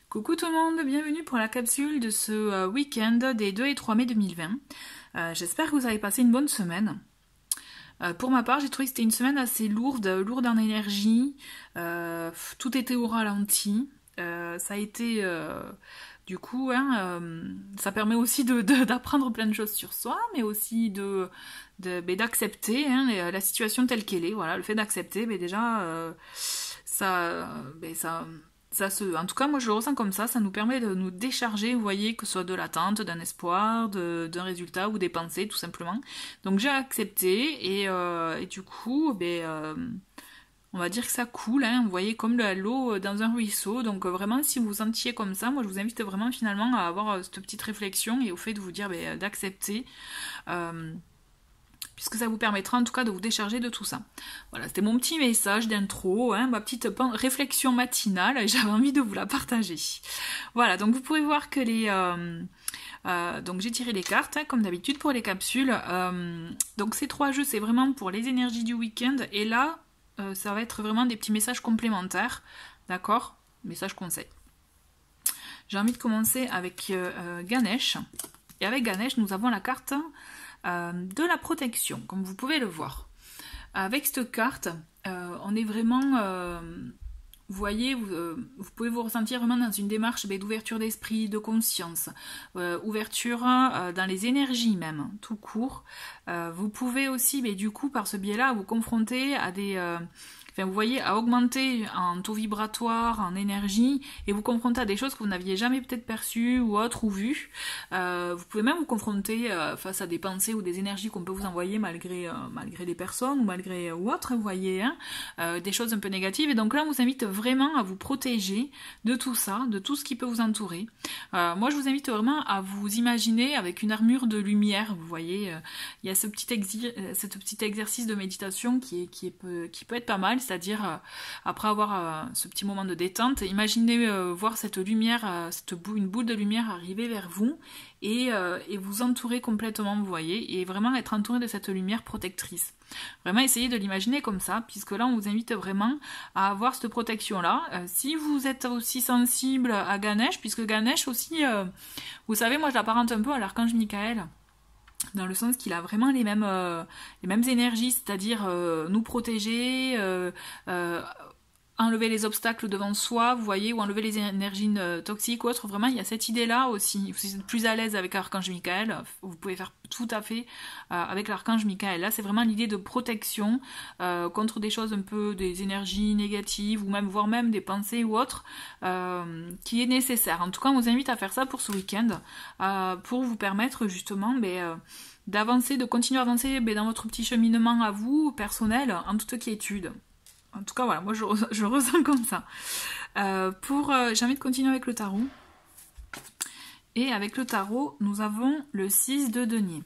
Coucou tout le monde, bienvenue pour la capsule de ce week-end des 2 et 3 mai 2020. J'espère que vous avez passé une bonne semaine. Pour ma part, j'ai trouvé que c'était une semaine assez lourde en énergie. Tout était au ralenti. Ça a été... Du coup, ça permet aussi d'apprendre plein de choses sur soi, mais aussi d'accepter la situation telle qu'elle est. Voilà, le fait d'accepter, déjà, en tout cas, moi je le ressens comme ça nous permet de nous décharger, vous voyez, que ce soit de l'attente, d'un espoir, d'un résultat ou des pensées, tout simplement. Donc j'ai accepté et du coup, on va dire que ça coule, vous voyez, comme l'eau dans un ruisseau. Donc vraiment, si vous vous sentiez comme ça, moi je vous invite vraiment finalement à avoir cette petite réflexion et au fait de vous dire d'accepter. Puisque ça vous permettra en tout cas de vous décharger de tout ça. Voilà, c'était mon petit message d'intro, ma petite réflexion matinale, et j'avais envie de vous la partager. Voilà, donc vous pouvez voir que donc j'ai tiré les cartes, comme d'habitude pour les capsules. Donc ces 3 jeux, c'est vraiment pour les énergies du week-end, et là, ça va être vraiment des petits messages complémentaires, d'accord? Messages conseils. J'ai envie de commencer avec Ganesh, et avec Ganesh, nous avons la carte... de la protection, comme vous pouvez le voir. Avec cette carte, on est vraiment, vous voyez, vous pouvez vous ressentir vraiment dans une démarche d'ouverture d'esprit, de conscience, ouverture dans les énergies même, tout court. Vous pouvez aussi, du coup, par ce biais-là, vous confronter à des... vous voyez, à augmenter en taux vibratoire, en énergie, et vous confronter à des choses que vous n'aviez jamais peut-être perçues ou autres ou vues. Vous pouvez même vous confronter face à des pensées ou des énergies qu'on peut vous envoyer malgré les personnes ou malgré ou autres, vous voyez, des choses un peu négatives. Et donc là, on vous invite vraiment à vous protéger de tout ça, de tout ce qui peut vous entourer. Moi, je vous invite vraiment à vous imaginer avec une armure de lumière, vous voyez. Il y a ce petit exercice de méditation qui peut être pas mal. C'est-à-dire, après avoir ce petit moment de détente, imaginez voir cette lumière, une boule de lumière arriver vers vous et vous entourer complètement, vous voyez, et vraiment être entouré de cette lumière protectrice. Vraiment essayez de l'imaginer comme ça, puisque là on vous invite vraiment à avoir cette protection-là. Si vous êtes aussi sensible à Ganesh, puisque Ganesh aussi, vous savez, moi je l'apparente un peu à l'archange Michael, dans le sens qu'il a vraiment les mêmes énergies, c'est-à-dire nous protéger, enlever les obstacles devant soi, vous voyez, ou enlever les énergies toxiques ou autres. Vraiment, il y a cette idée-là aussi. Si vous êtes plus à l'aise avec l'archange Michael, vous pouvez faire tout à fait avec l'archange Michael. Là, c'est vraiment l'idée de protection contre des choses un peu, des énergies négatives, ou même, voire même des pensées ou autres, qui est nécessaire. En tout cas, on vous invite à faire ça pour ce week-end, pour vous permettre justement, d'avancer, de continuer à avancer dans votre petit cheminement à vous, personnel, en toute quiétude. En tout cas, voilà, moi je ressens comme ça. J'ai envie de continuer avec le tarot. Et avec le tarot, nous avons le 6 de denier.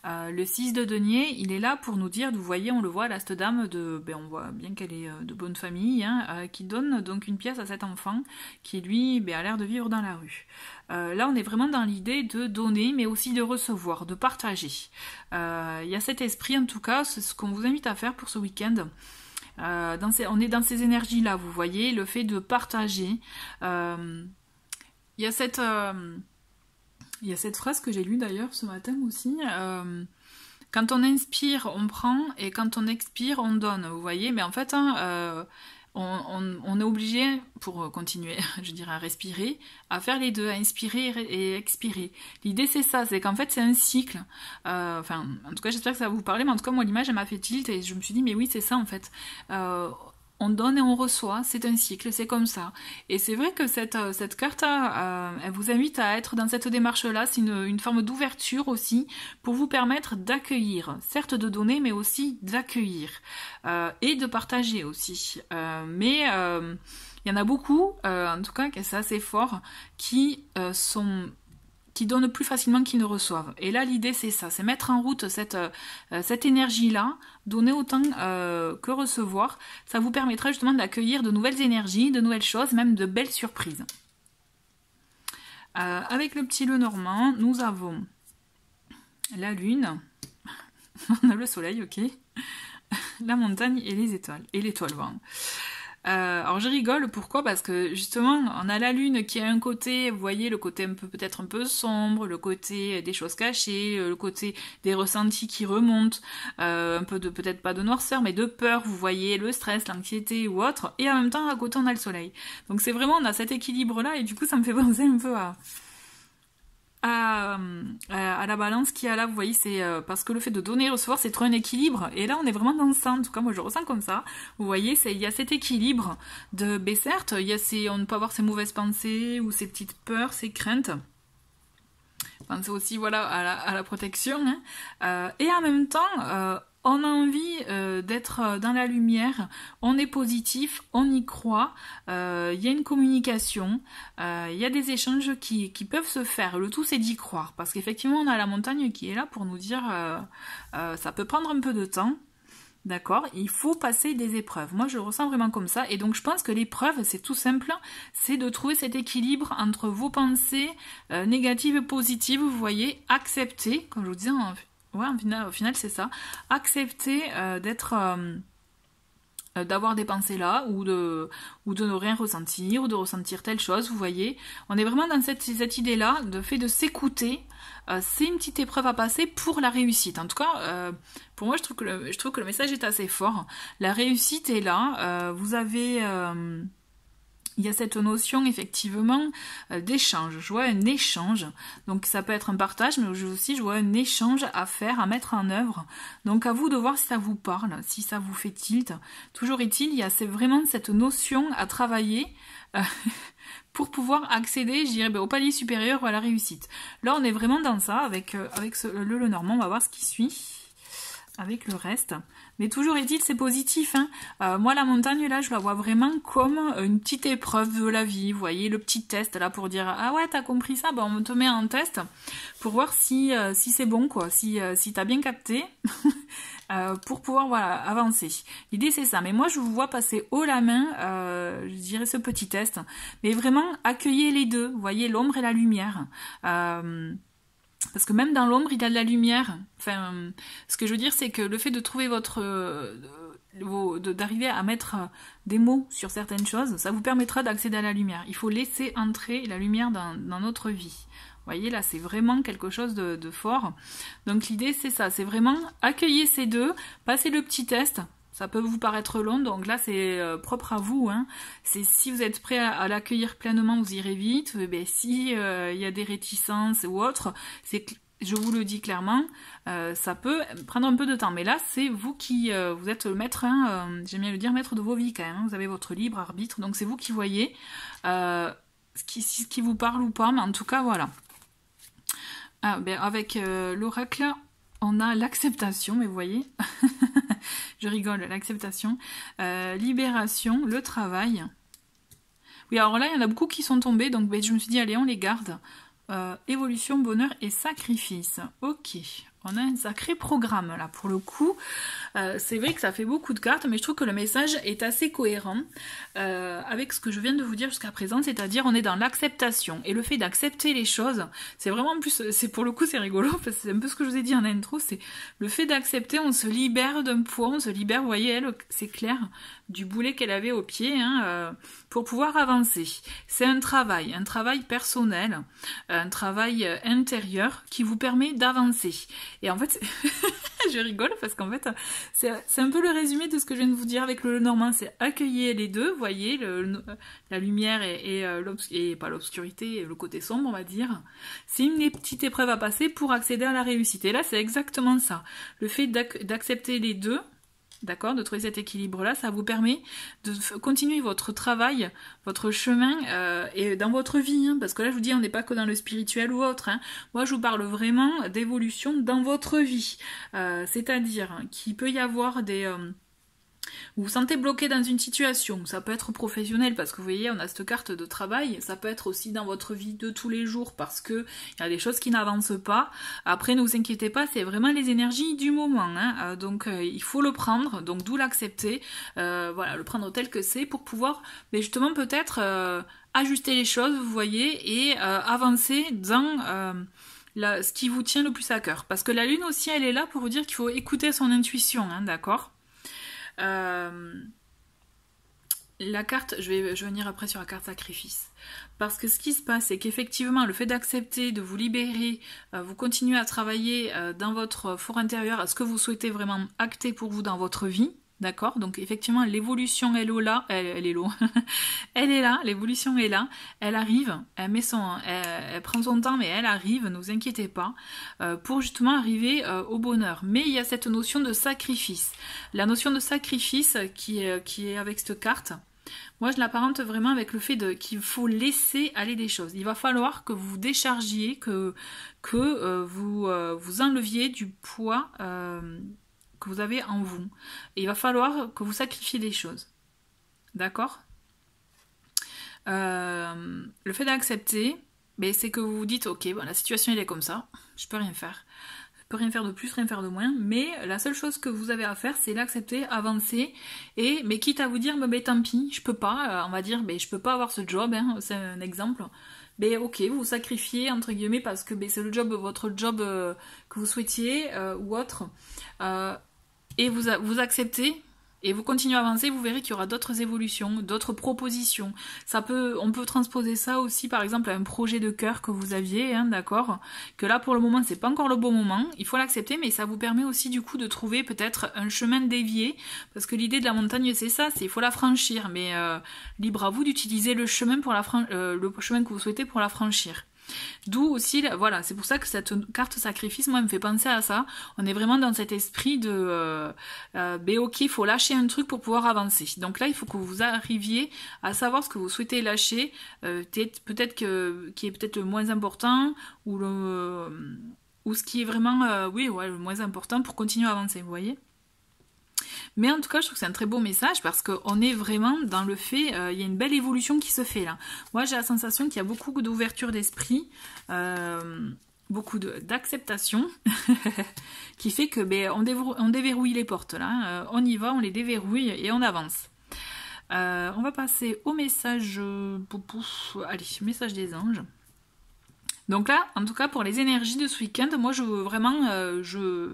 Le 6 de denier, il est là pour nous dire, vous voyez, on le voit, là, cette dame, on voit bien qu'elle est de bonne famille, qui donne donc une pièce à cet enfant qui, lui, a l'air de vivre dans la rue. Là, on est vraiment dans l'idée de donner, mais aussi de recevoir, de partager. Il y a cet esprit, en tout cas, c'est ce qu'on vous invite à faire pour ce week-end. On est dans ces énergies-là, vous voyez, le fait de partager. Il y a cette phrase que j'ai lue d'ailleurs ce matin aussi. Quand on inspire, on prend, et quand on expire, on donne, vous voyez. Mais en fait, on est obligé, pour continuer, je dirais, à respirer, à faire les deux, à inspirer et expirer. L'idée, c'est ça, c'est qu'en fait, c'est un cycle. En tout cas, j'espère que ça va vous parler, mais en tout cas, moi, l'image, elle m'a fait tilt, et je me suis dit, mais oui, c'est ça, en fait. On donne et on reçoit, c'est un cycle, c'est comme ça. Et c'est vrai que cette carte, elle vous invite à être dans cette démarche-là, c'est une forme d'ouverture aussi, pour vous permettre d'accueillir, certes de donner, mais aussi d'accueillir, et de partager aussi. Il y en a beaucoup, en tout cas, c'est assez fort, qui donnent plus facilement qu'ils ne reçoivent. Et là, l'idée, c'est ça, c'est mettre en route cette énergie-là, donner autant que recevoir. Ça vous permettra justement d'accueillir de nouvelles énergies, de nouvelles choses, même de belles surprises. Avec le petit Lenormand, nous avons la lune, on a le soleil, ok, la montagne et les étoiles, et l'étoile. Alors je rigole, pourquoi? Parce que justement, on a la lune qui a un côté, vous voyez, le côté peut-être un peu sombre, le côté des choses cachées, le côté des ressentis qui remontent, un peu de, peut-être pas de noirceur, mais de peur, vous voyez, le stress, l'anxiété ou autre, et en même temps, à côté, on a le soleil. Donc c'est vraiment, on a cet équilibre-là, et du coup, ça me fait penser un peu à la balance qu'il y a là, vous voyez, c'est parce que le fait de donner et recevoir, c'est trop un équilibre. Et là, on est vraiment dans ça. En tout cas, moi, je ressens comme ça. Vous voyez, il y a cet équilibre de, ben certes, on peut avoir ses mauvaises pensées ou ses petites peurs, ses craintes. Pensez aussi, voilà, à la protection. Hein. Et en même temps, on a envie d'être dans la lumière, on est positif, on y croit, il y a une communication, il y a des échanges qui peuvent se faire. Le tout, c'est d'y croire, parce qu'effectivement, on a la montagne qui est là pour nous dire ça peut prendre un peu de temps. D'accord, il faut passer des épreuves. Moi, je le ressens vraiment comme ça. Et donc, je pense que l'épreuve, c'est tout simple. C'est de trouver cet équilibre entre vos pensées négatives et positives. Vous voyez, accepter, comme je vous disais, ouais, au final, c'est ça. Accepter d'avoir des pensées là, ou de ne rien ressentir, ou de ressentir telle chose, vous voyez. On est vraiment dans cette idée-là, de fait de s'écouter. C'est une petite épreuve à passer pour la réussite. En tout cas, pour moi, je trouve que le message est assez fort. La réussite est là. Vous avez... il y a cette notion effectivement d'échange. Je vois un échange, donc ça peut être un partage, mais aussi je vois un échange à faire, à mettre en œuvre. Donc à vous de voir si ça vous parle, si ça vous fait tilt. Toujours est-il, c'est vraiment cette notion à travailler pour pouvoir accéder, je dirais, au palier supérieur ou à la réussite. Là, on est vraiment dans ça avec le normand. On va voir ce qui suit avec le reste. Mais toujours est-il, c'est positif. Hein. Moi, la montagne, là, je la vois vraiment comme une petite épreuve de la vie. Vous voyez, le petit test, là, pour dire « Ah ouais, t'as compris ça ?» Ben, on te met en test pour voir si c'est bon, quoi. Si t'as bien capté, pour pouvoir, voilà, avancer. L'idée, c'est ça. Mais moi, je vous vois passer haut la main, je dirais, ce petit test. Mais vraiment, accueillez les deux. Vous voyez, l'ombre et la lumière. Parce que même dans l'ombre, il y a de la lumière. Enfin, ce que je veux dire, c'est que le fait de trouver d'arriver à mettre des mots sur certaines choses, ça vous permettra d'accéder à la lumière. Il faut laisser entrer la lumière dans notre vie. Vous voyez, là, c'est vraiment quelque chose de fort. Donc l'idée, c'est ça. C'est vraiment accueillir ces deux, passer le petit test. Ça peut vous paraître long, donc là c'est propre à vous. Hein. C'est si vous êtes prêt à l'accueillir pleinement, vous irez vite. Ben, si il y a des réticences ou autre, je vous le dis clairement, ça peut prendre un peu de temps. Mais là, c'est vous qui vous êtes le maître, j'aime bien le dire, maître de vos vies quand même. Hein. Vous avez votre libre arbitre, donc c'est vous qui voyez ce qui vous parle ou pas. Mais en tout cas, voilà. Ah, ben, avec l'oracle, on a l'acceptation, mais vous voyez, je rigole, l'acceptation, libération, le travail. Oui, alors là, il y en a beaucoup qui sont tombés, donc ben, je me suis dit, allez, on les garde. Évolution, bonheur et sacrifice. Ok, on a un sacré programme là, pour le coup. C'est vrai que ça fait beaucoup de cartes, mais je trouve que le message est assez cohérent avec ce que je viens de vous dire jusqu'à présent, c'est-à-dire on est dans l'acceptation. Et le fait d'accepter les choses, c'est vraiment plus, c'est pour le coup c'est rigolo, parce que c'est un peu ce que je vous ai dit en intro, c'est le fait d'accepter, on se libère d'un poids, on se libère, vous voyez, elle, c'est clair, du boulet qu'elle avait au pied, hein, pour pouvoir avancer. C'est un travail personnel, un travail intérieur qui vous permet d'avancer. Et en fait, je rigole parce qu'en fait, c'est un peu le résumé de ce que je viens de vous dire avec le normand, c'est accueillir les deux, vous voyez, la lumière et pas l'obscurité, le côté sombre, on va dire. C'est une petite épreuve à passer pour accéder à la réussite. Et là, c'est exactement ça. Le fait d'accepter les deux, d'accord, de trouver cet équilibre-là, ça vous permet de continuer votre travail, votre chemin, et dans votre vie, hein, parce que là, je vous dis, on n'est pas que dans le spirituel ou autre. Hein. Moi, je vous parle vraiment d'évolution dans votre vie. C'est-à-dire qu'il peut y avoir vous vous sentez bloqué dans une situation, ça peut être professionnel parce que vous voyez on a cette carte de travail, ça peut être aussi dans votre vie de tous les jours parce que il y a des choses qui n'avancent pas. Après ne vous inquiétez pas, c'est vraiment les énergies du moment, hein. Donc il faut le prendre, donc d'où l'accepter, voilà, le prendre tel que c'est pour pouvoir mais justement peut-être ajuster les choses, vous voyez, et avancer dans ce qui vous tient le plus à cœur. Parce que la lune aussi elle est là pour vous dire qu'il faut écouter son intuition, hein, d'accord. la carte, je vais venir après sur la carte sacrifice. Parce que ce qui se passe, c'est qu'effectivement, le fait d'accepter, de vous libérer, vous continuez à travailler dans votre fort intérieur, à ce que vous souhaitez vraiment acter pour vous dans votre vie. D'accord? Donc effectivement, l'évolution, elle est là, elle est là, elle est là, l'évolution est là, elle arrive, elle prend son temps, mais elle arrive, ne vous inquiétez pas, pour justement arriver au bonheur. Mais il y a cette notion de sacrifice. La notion de sacrifice qui est avec cette carte, moi je l'apparente vraiment avec le fait qu'il faut laisser aller des choses. Il va falloir que vous vous déchargiez, que vous enleviez du poids que vous avez en vous. Et il va falloir que vous sacrifiez des choses. D'accord? Le fait d'accepter, c'est que vous vous dites, ok, bon, la situation elle est comme ça, je peux rien faire. Je peux rien faire de plus, rien faire de moins, mais la seule chose que vous avez à faire, c'est l'accepter, avancer, mais quitte à vous dire, tant pis, je peux pas, on va dire, je peux pas avoir ce job, hein, c'est un exemple. Ok, vous vous sacrifiez, entre guillemets, parce que c'est le job, votre job que vous souhaitiez, ou autre. Et vous acceptez et vous continuez à avancer, vous verrez qu'il y aura d'autres évolutions, d'autres propositions. On peut transposer ça aussi par exemple à un projet de cœur que vous aviez, hein, d'accord? Que là pour le moment c'est pas encore le bon moment, il faut l'accepter, mais ça vous permet aussi du coup de trouver peut-être un chemin dévié, parce que l'idée de la montagne c'est ça, il faut la franchir, mais libre à vous d'utiliser le chemin le chemin que vous souhaitez pour la franchir. D'où aussi, voilà, c'est pour ça que cette carte sacrifice, moi, elle me fait penser à ça. On est vraiment dans cet esprit de, ok, il faut lâcher un truc pour pouvoir avancer. Donc là, il faut que vous arriviez à savoir ce que vous souhaitez lâcher, peut-être qui est peut-être le moins important, ou ce qui est vraiment, le moins important pour continuer à avancer, vous voyez. Mais en tout cas, je trouve que c'est un très beau message parce qu'on est vraiment dans le fait, il y a une belle évolution qui se fait là. Moi, j'ai la sensation qu'il y a beaucoup d'ouverture d'esprit, beaucoup d'acceptation, qui fait que on déverrouille les portes là. On y va, on les déverrouille et on avance. On va passer au message, allez, message des anges. Donc là, en tout cas, pour les énergies de ce week-end, moi, je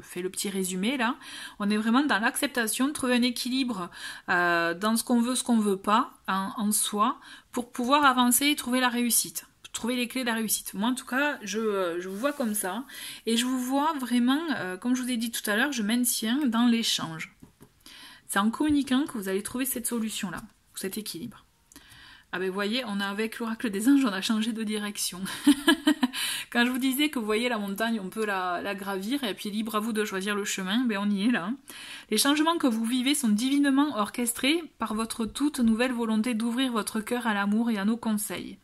fais le petit résumé, là. On est vraiment dans l'acceptation, de trouver un équilibre dans ce qu'on veut pas, en soi, pour pouvoir avancer et trouver la réussite. Trouver les clés de la réussite. Moi, en tout cas, je vous vois comme ça. Et je vous vois vraiment, comme je vous ai dit tout à l'heure, je maintiens dans l'échange. C'est en communiquant que vous allez trouver cette solution-là, cet équilibre. Ah ben vous voyez, on a avec l'oracle des anges, on a changé de direction. Quand je vous disais que vous voyez la montagne, on peut la gravir, et puis libre à vous de choisir le chemin, on y est là. Les changements que vous vivez sont divinement orchestrés par votre toute nouvelle volonté d'ouvrir votre cœur à l'amour et à nos conseils.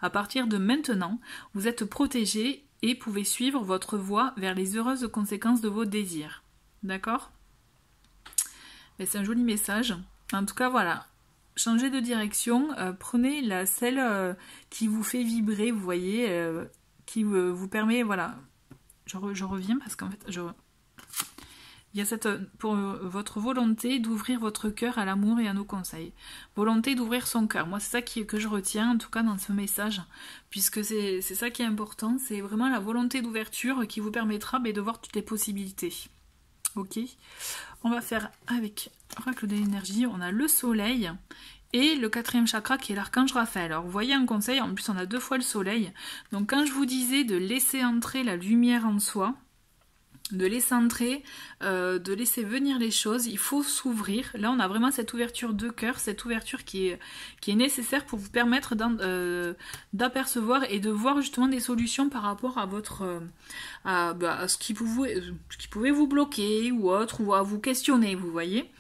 À partir de maintenant, vous êtes protégé et pouvez suivre votre voie vers les heureuses conséquences de vos désirs. D'accord ? C'est un joli message. En tout cas, voilà. Changez de direction, prenez celle qui vous fait vibrer, vous voyez, qui vous permet, voilà, je reviens parce qu'en fait, il y a pour votre volonté d'ouvrir votre cœur à l'amour et à nos conseils. Volonté d'ouvrir son cœur, moi c'est ça que je retiens en tout cas dans ce message, puisque c'est ça qui est important, c'est vraiment la volonté d'ouverture qui vous permettra de voir toutes les possibilités. Ok, on va faire avec l'oracle de l'énergie, on a le soleil et le 4e chakra qui est l'archange Raphaël. Alors vous voyez un conseil, en plus on a 2 fois le soleil, donc quand je vous disais de laisser entrer la lumière en soi, de laisser entrer, de laisser venir les choses, il faut s'ouvrir. Là on a vraiment cette ouverture de cœur, cette ouverture qui est nécessaire pour vous permettre d'apercevoir et de voir justement des solutions par rapport à votre à ce qui pouvait vous bloquer ou autre, ou à vous questionner, vous voyez.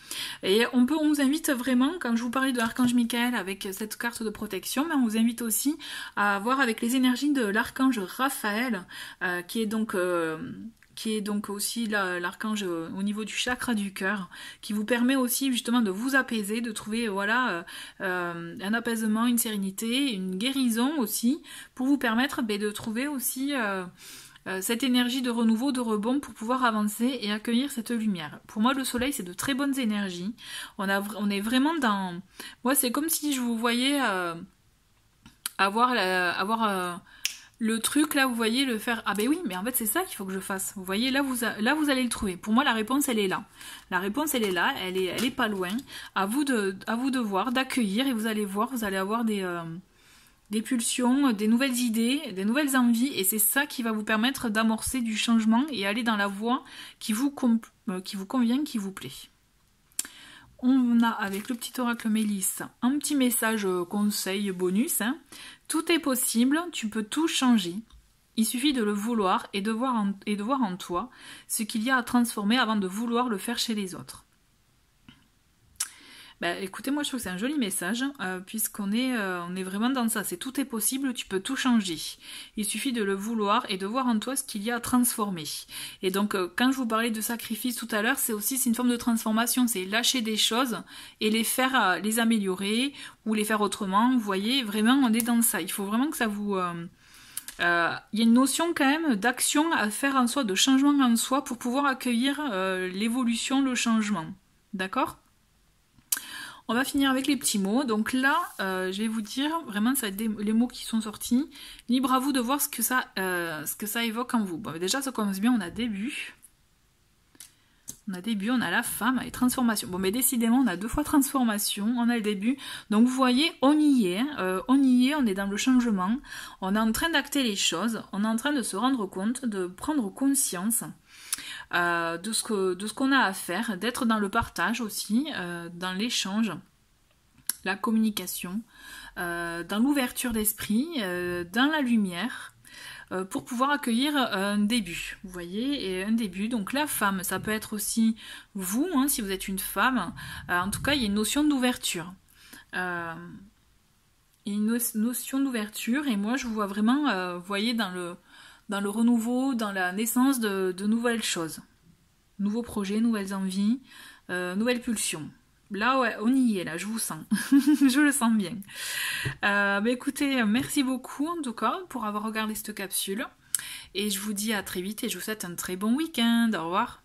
Et on vous invite vraiment, quand je vous parlais de l'archange Michael avec cette carte de protection, mais on vous invite aussi à voir avec les énergies de l'archange Raphaël, qui est donc aussi l'archange au niveau du chakra du cœur, qui vous permet aussi justement de vous apaiser, de trouver un apaisement, une sérénité, une guérison aussi, pour vous permettre de trouver aussi cette énergie de renouveau, de rebond pour pouvoir avancer et accueillir cette lumière. Pour moi, le soleil, c'est de très bonnes énergies. On est vraiment dans... Moi, c'est comme si je vous voyais avoir Le truc, là, vous voyez, le faire... Ah ben oui, mais en fait, c'est ça qu'il faut que je fasse. Vous voyez, là, vous allez le trouver. Pour moi, la réponse, elle est là. La réponse, elle est là, elle est pas loin. À vous de voir, d'accueillir, et vous allez voir, vous allez avoir des pulsions, des nouvelles idées, des nouvelles envies, et c'est ça qui va vous permettre d'amorcer du changement et aller dans la voie qui vous convient, qui vous plaît. On a, avec le petit oracle Mélisse, un petit message conseil bonus. Hein. Tout est possible, tu peux tout changer. Il suffit de le vouloir et de voir en toi ce qu'il y a à transformer avant de vouloir le faire chez les autres. Ben, écoutez, moi je trouve que c'est un joli message, puisqu'on est, on est vraiment dans ça. C'est tout est possible, tu peux tout changer. Il suffit de le vouloir et de voir en toi ce qu'il y a à transformer. Et donc, quand je vous parlais de sacrifice tout à l'heure, c'est une forme de transformation. C'est lâcher des choses et les faire, les améliorer ou les faire autrement. Vous voyez, vraiment, on est dans ça. Il faut vraiment que ça vous... il y a une notion quand même d'action à faire en soi, de changement en soi pour pouvoir accueillir l'évolution, le changement. D'accord ? On va finir avec les petits mots. Donc là, je vais vous dire, vraiment, ça va être les mots qui sont sortis. Libre à vous de voir ce que ça évoque en vous. Bon, déjà, ça commence bien, on a début. On a la femme et transformation. Bon, mais décidément, on a 2 fois transformation, on a le début. Donc, vous voyez, on y est. On est dans le changement. On est en train d'acter les choses. On est en train de se rendre compte, de prendre conscience de ce qu'on a à faire, d'être dans le partage aussi, dans l'échange, la communication, dans l'ouverture d'esprit, dans la lumière, pour pouvoir accueillir un début. Vous voyez, et un début. Donc la femme, ça peut être aussi vous, hein, si vous êtes une femme. En tout cas, il y a une notion d'ouverture. Notion d'ouverture, et moi je vous vois vraiment, vous voyez, dans le renouveau, dans la naissance de nouvelles choses. Nouveaux projets, nouvelles envies, nouvelles pulsions. Là, ouais, on y est, là, je vous sens. Je le sens bien. Écoutez, merci beaucoup, en tout cas, pour avoir regardé cette capsule. Et je vous dis à très vite et je vous souhaite un très bon week-end. Au revoir.